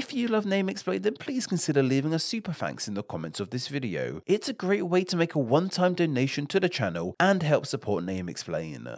If you love Name Explain, then please consider leaving a super thanks in the comments of this video. It's a great way to make a one-time donation to the channel and help support Name Explain.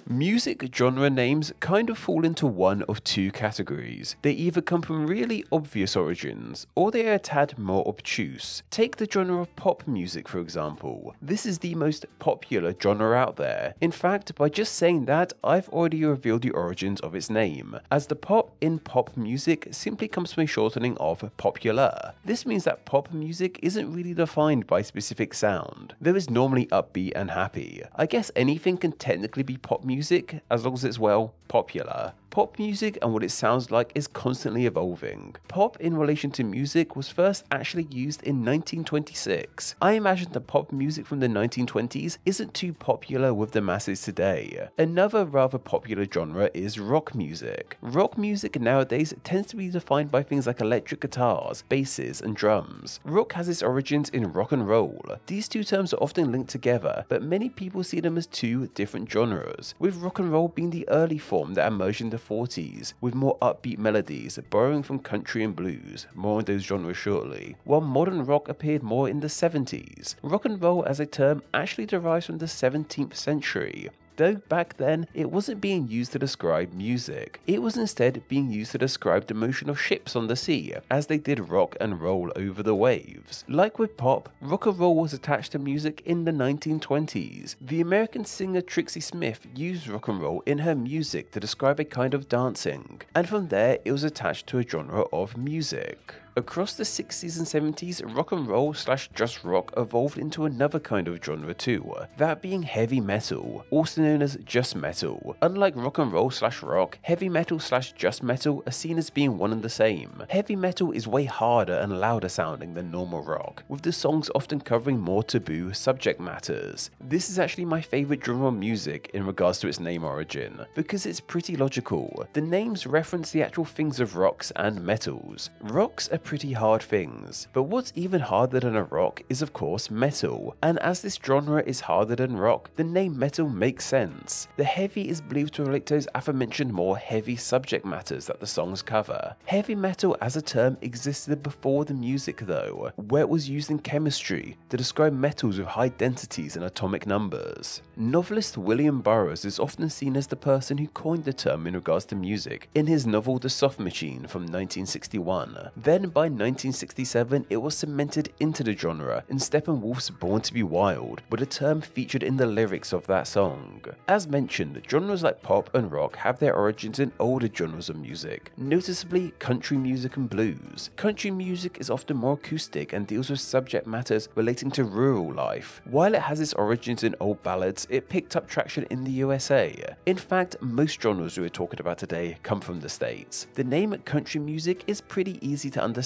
Music genre names kind of fall into one of two categories. They either come from really obvious origins, or they are a tad more obtuse. Take the genre of pop music for example. This is the most popular genre out there. In fact, by just saying that, I've already revealed the origins of its name, as the pop in pop music simply comes from a shortening of popular. This means that pop music isn't really defined by a specific sound. There is normally upbeat and happy. I guess anything can technically be pop music as long as it's, well, popular. Pop music and what it sounds like is constantly evolving. Pop in relation to music was first actually used in 1926. I imagine that pop music from the 1920s isn't too popular with the masses today. Another rather popular genre is rock music. Rock music nowadays tends to be defined by things like electric guitars, basses, and drums. Rock has its origins in rock and roll. These two terms are often linked together, but many people see them as two different genres, with rock and roll being the early form that emerged in the 40s, with more upbeat melodies, borrowing from country and blues, more on those genres shortly, while modern rock appeared more in the 70s. Rock and roll as a term actually derives from the 17th century, though back then it wasn't being used to describe music. It was instead being used to describe the motion of ships on the sea, as they did rock and roll over the waves. Like with pop, rock and roll was attached to music in the 1920s. The American singer Trixie Smith used rock and roll in her music to describe a kind of dancing, and from there it was attached to a genre of music. Across the 60s and 70s, rock and roll / just rock evolved into another kind of genre too, that being heavy metal, also known as just metal. Unlike rock and roll / rock, heavy metal / just metal are seen as being one and the same. Heavy metal is way harder and louder sounding than normal rock, with the songs often covering more taboo subject matters. This is actually my favourite genre of music in regards to its name origin, because it's pretty logical. The names reference the actual things of rocks and metals. Rocks are pretty hard things, but what's even harder than a rock is of course metal, and as this genre is harder than rock, the name metal makes sense. The heavy is believed to relate to those aforementioned more heavy subject matters that the songs cover. Heavy metal as a term existed before the music though, where it was used in chemistry to describe metals with high densities and atomic numbers. Novelist William Burroughs is often seen as the person who coined the term in regards to music in his novel The Soft Machine from 1961. Then by 1967 it was cemented into the genre in Steppenwolf's Born to be Wild, with a term featured in the lyrics of that song. As mentioned, genres like pop and rock have their origins in older genres of music, noticeably country music and blues. Country music is often more acoustic and deals with subject matters relating to rural life. While it has its origins in old ballads, it picked up traction in the USA. In fact, most genres we are talking about today come from the States. The name country music is pretty easy to understand.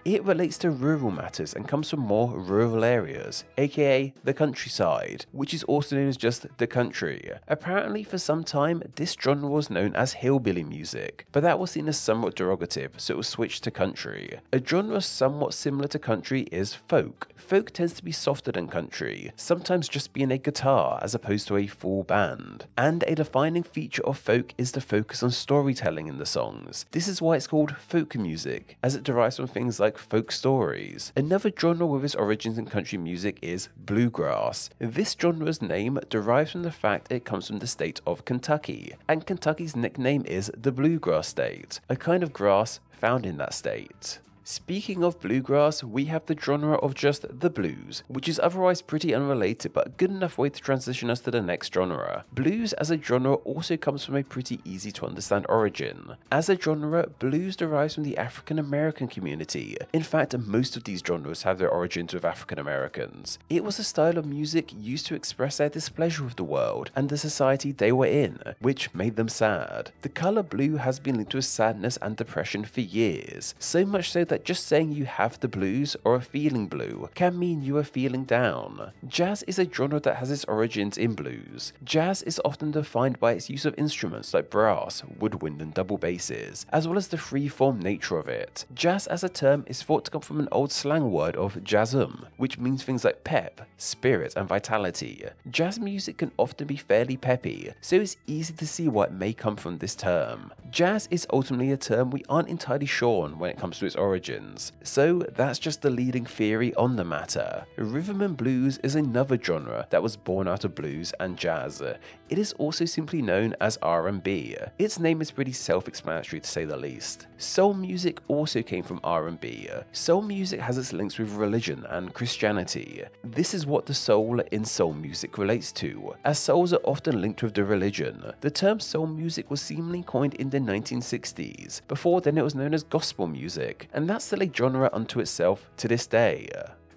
It relates to rural matters and comes from more rural areas, aka the countryside, which is also known as just the country. Apparently for some time this genre was known as hillbilly music, but that was seen as somewhat derogative, so it was switched to country. A genre somewhat similar to country is folk. Folk tends to be softer than country, sometimes just being a guitar as opposed to a full band. And a defining feature of folk is the focus on storytelling in the songs. This is why it's called folk music, as it derives from things like folk stories. Another genre with its origins in country music is bluegrass. This genre's name derives from the fact it comes from the state of Kentucky, and Kentucky's nickname is the bluegrass state, a kind of grass found in that state. Speaking of bluegrass, we have the genre of just the blues, which is otherwise pretty unrelated but a good enough way to transition us to the next genre. Blues as a genre also comes from a pretty easy to understand origin. As a genre, blues derives from the African American community. In fact, most of these genres have their origins with African Americans. It was a style of music used to express their displeasure with the world and the society they were in, which made them sad. The color blue has been linked with sadness and depression for years, so much so that just saying you have the blues or are feeling blue can mean you are feeling down. Jazz is a genre that has its origins in blues. Jazz is often defined by its use of instruments like brass, woodwind and double basses, as well as the free-form nature of it. Jazz as a term is thought to come from an old slang word of jazzum, which means things like pep, spirit and vitality. Jazz music can often be fairly peppy, so it's easy to see why it may come from this term. Jazz is ultimately a term we aren't entirely sure on when it comes to its origins, so that's just the leading theory on the matter. Rhythm and blues is another genre that was born out of blues and jazz. It is also simply known as R&B. Its name is pretty self-explanatory to say the least. Soul music also came from R&B. Soul music has its links with religion and Christianity. This is what the soul in soul music relates to, as souls are often linked with the religion. The term soul music was seemingly coined in the 1960s. Before then it was known as gospel music, and that's still a genre unto itself to this day.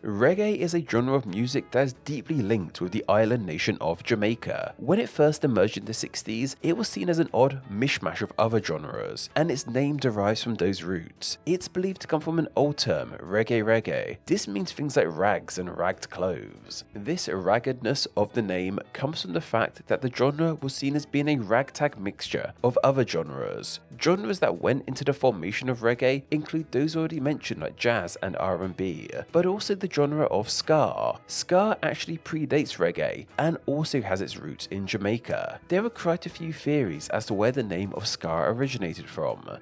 Reggae is a genre of music that is deeply linked with the island nation of Jamaica. When it first emerged in the 60s, it was seen as an odd mishmash of other genres, and its name derives from those roots. It's believed to come from an old term, reggae. This means things like rags and ragged clothes. This raggedness of the name comes from the fact that the genre was seen as being a ragtag mixture of other genres. Genres that went into the formation of reggae include those already mentioned like jazz and R&B, but also the genre of ska. Ska actually predates reggae and also has its roots in Jamaica. There are quite a few theories as to where the name of ska originated from.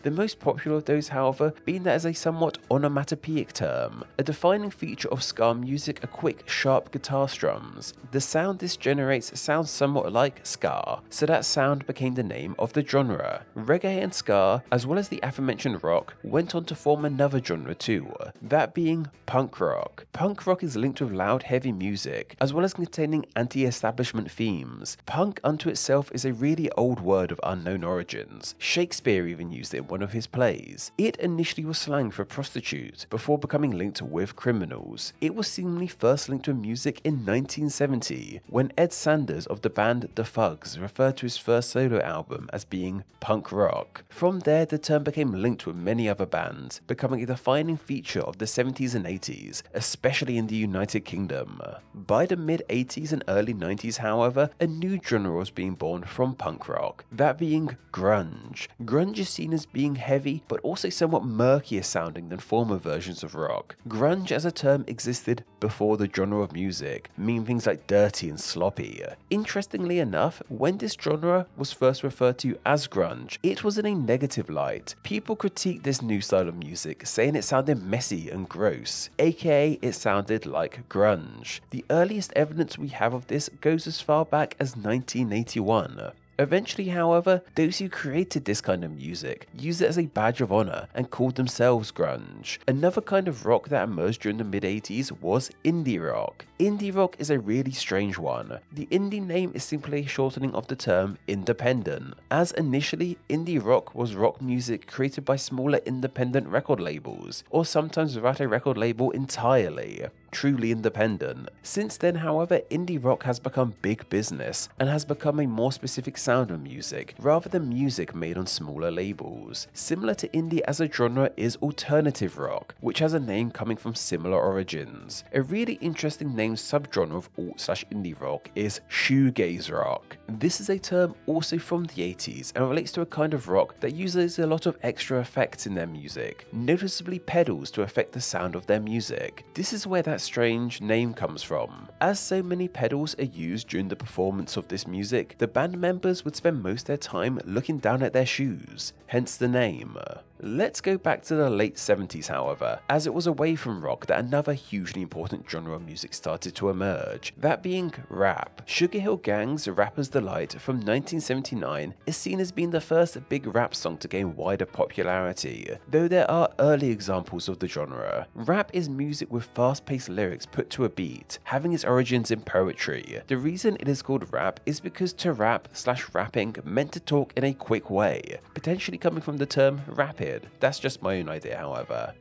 The most popular of those, however, being that as a somewhat onomatopoeic term. A defining feature of ska music are quick, sharp guitar strums. The sound this generates sounds somewhat like ska, so that sound became the name of the genre. Reggae and ska, as well as the aforementioned rock, went on to form another genre too, that being punk rock. Punk rock is linked with loud, heavy music, as well as containing anti-establishment themes. Punk unto itself is a really old word of unknown origins. Shakespeare even used it in one of his plays. It initially was slang for prostitutes, before becoming linked with criminals. It was seemingly first linked with music in 1970, when Ed Sanders of the band The Fugs referred to his first solo album as being punk rock. From there, the term became linked with many other bands, becoming a defining feature of the 70s and 80s, especially in the United Kingdom. By the mid-80s and early 90s, however, a new genre was being born from punk rock, that being grunge. Grunge is seen as being heavy, but also somewhat murkier sounding than former versions of rock. Grunge as a term existed before the genre of music, meaning things like dirty and sloppy. Interestingly enough, when this genre was first referred to as grunge, it was in a negative light. People critiqued this new style of music, saying it sounded messy and gross, aka it sounded like grunge. The earliest evidence we have of this goes as far back as 1981. Eventually, however, those who created this kind of music used it as a badge of honor and called themselves grunge. Another kind of rock that emerged during the mid-80s was indie rock. Indie rock is a really strange one. The indie name is simply a shortening of the term independent, as initially indie rock was rock music created by smaller independent record labels, or sometimes without a record label entirely. Truly independent. Since then, however, indie rock has become big business and has become a more specific sound of music rather than music made on smaller labels. Similar to indie as a genre is alternative rock, which has a name coming from similar origins. A really interesting named subgenre of alt/indie rock is shoegaze rock. This is a term also from the 80s and relates to a kind of rock that uses a lot of extra effects in their music, noticeably pedals to affect the sound of their music. This is where that strange name comes from. As so many pedals are used during the performance of this music, the band members would spend most of their time looking down at their shoes, hence the name. Let's go back to the late 70s, however, as it was away from rock that another hugely important genre of music started to emerge, that being rap. Sugar Hill Gang's Rapper's Delight from 1979 is seen as being the first big rap song to gain wider popularity, though there are early examples of the genre. Rap is music with fast-paced lyrics put to a beat, having its origins in poetry. The reason it is called rap is because to rap/rapping meant to talk in a quick way, potentially coming from the term rapid. That's just my own idea, however.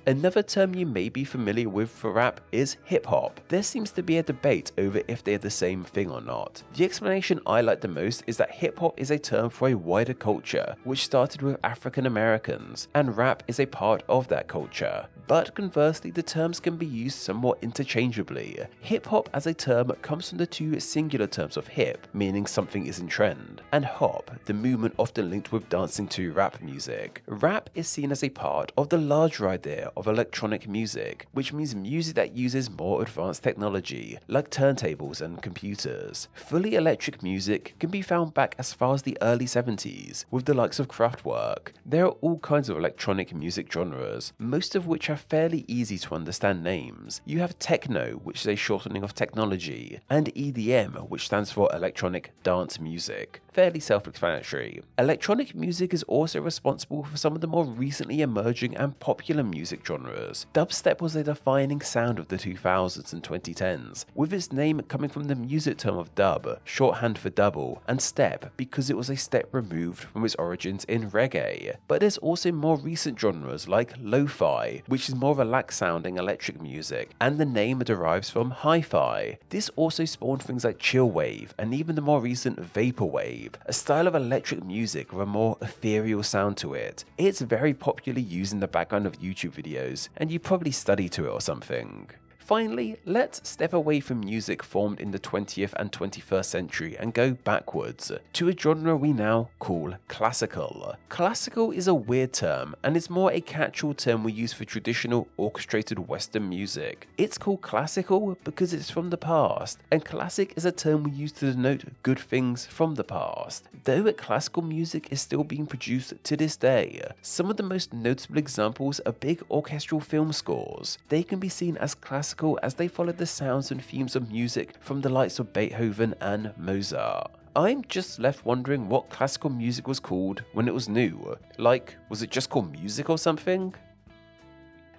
Another term you may be familiar with for rap is hip-hop. There seems to be a debate over if they're the same thing or not. The explanation I like the most is that hip-hop is a term for a wider culture, which started with African Americans, and rap is a part of that culture. but conversely the terms can be used somewhat interchangeably. Hip-hop as a term comes from the two singular terms of hip, meaning something is in trend, and hop, the movement often linked with dancing to rap music. Rap is seen as a part of the larger idea of electronic music, which means music that uses more advanced technology, like turntables and computers. Fully electric music can be found back as far as the early 70s, with the likes of Kraftwerk. There are all kinds of electronic music genres, most of which have fairly easy to understand names. You have techno, which is a shortening of technology, and EDM, which stands for electronic dance music. Fairly self-explanatory. Electronic music is also responsible for some of the more recently emerging and popular music genres. Dubstep was a defining sound of the 2000s and 2010s, with its name coming from the music term of dub, shorthand for double, and step because it was a step removed from its origins in reggae. But there's also more recent genres like Lo-Fi, which is more relaxed sounding electric music, and the name derives from hi-fi. This also spawned things like chill wave and even the more recent vaporwave, a style of electric music with a more ethereal sound to it. It's very popularly used in the background of YouTube videos, and you probably study to it or something. Finally, let's step away from music formed in the 20th and 21st century and go backwards to a genre we now call classical. Classical is a weird term and is more a catch-all term we use for traditional orchestrated Western music. It's called classical because it's from the past, and classic is a term we use to denote good things from the past. Though classical music is still being produced to this day, some of the most notable examples are big orchestral film scores. They can be seen as classical as they follow the sounds and themes of music from the likes of Beethoven and Mozart. I'm just left wondering what classical music was called when it was new. Like, was it just called music or something?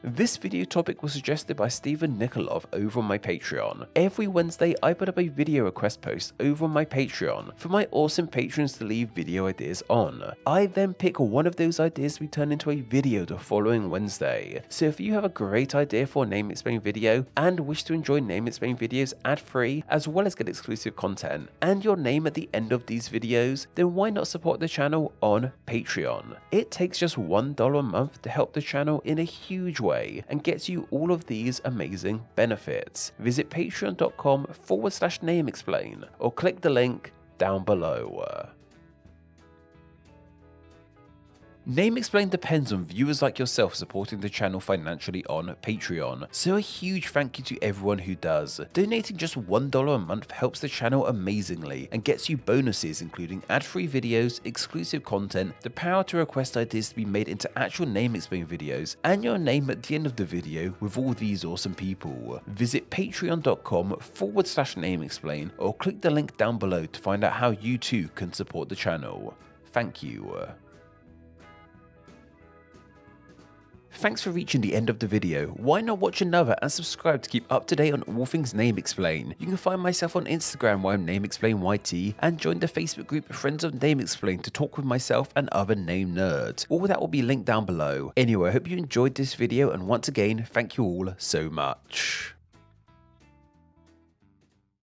This video topic was suggested by Stephen Nikolov over on my Patreon. Every Wednesday I put up a video request post over on my Patreon for my awesome patrons to leave video ideas on. I then pick one of those ideas to be turned into a video the following Wednesday. So if you have a great idea for a Name Explain video and wish to enjoy Name Explain videos ad-free as well as get exclusive content and your name at the end of these videos, then why not support the channel on Patreon? It takes just $1 a month to help the channel in a huge way and gets you all of these amazing benefits. Visit patreon.com/nameexplain or click the link down below. Name Explain depends on viewers like yourself supporting the channel financially on Patreon, so a huge thank you to everyone who does. Donating just $1 a month helps the channel amazingly and gets you bonuses including ad-free videos, exclusive content, the power to request ideas to be made into actual Name Explain videos, and your name at the end of the video with all these awesome people. Visit patreon.com/nameexplain or click the link down below to find out how you too can support the channel. Thank you. Thanks for reaching the end of the video. Why not watch another and subscribe to keep up to date on all things Name Explain. You can find myself on Instagram where I'm NameExplainYT and join the Facebook group Friends of Name Explain to talk with myself and other name nerds. All that will be linked down below. Anyway, I hope you enjoyed this video and once again, thank you all so much.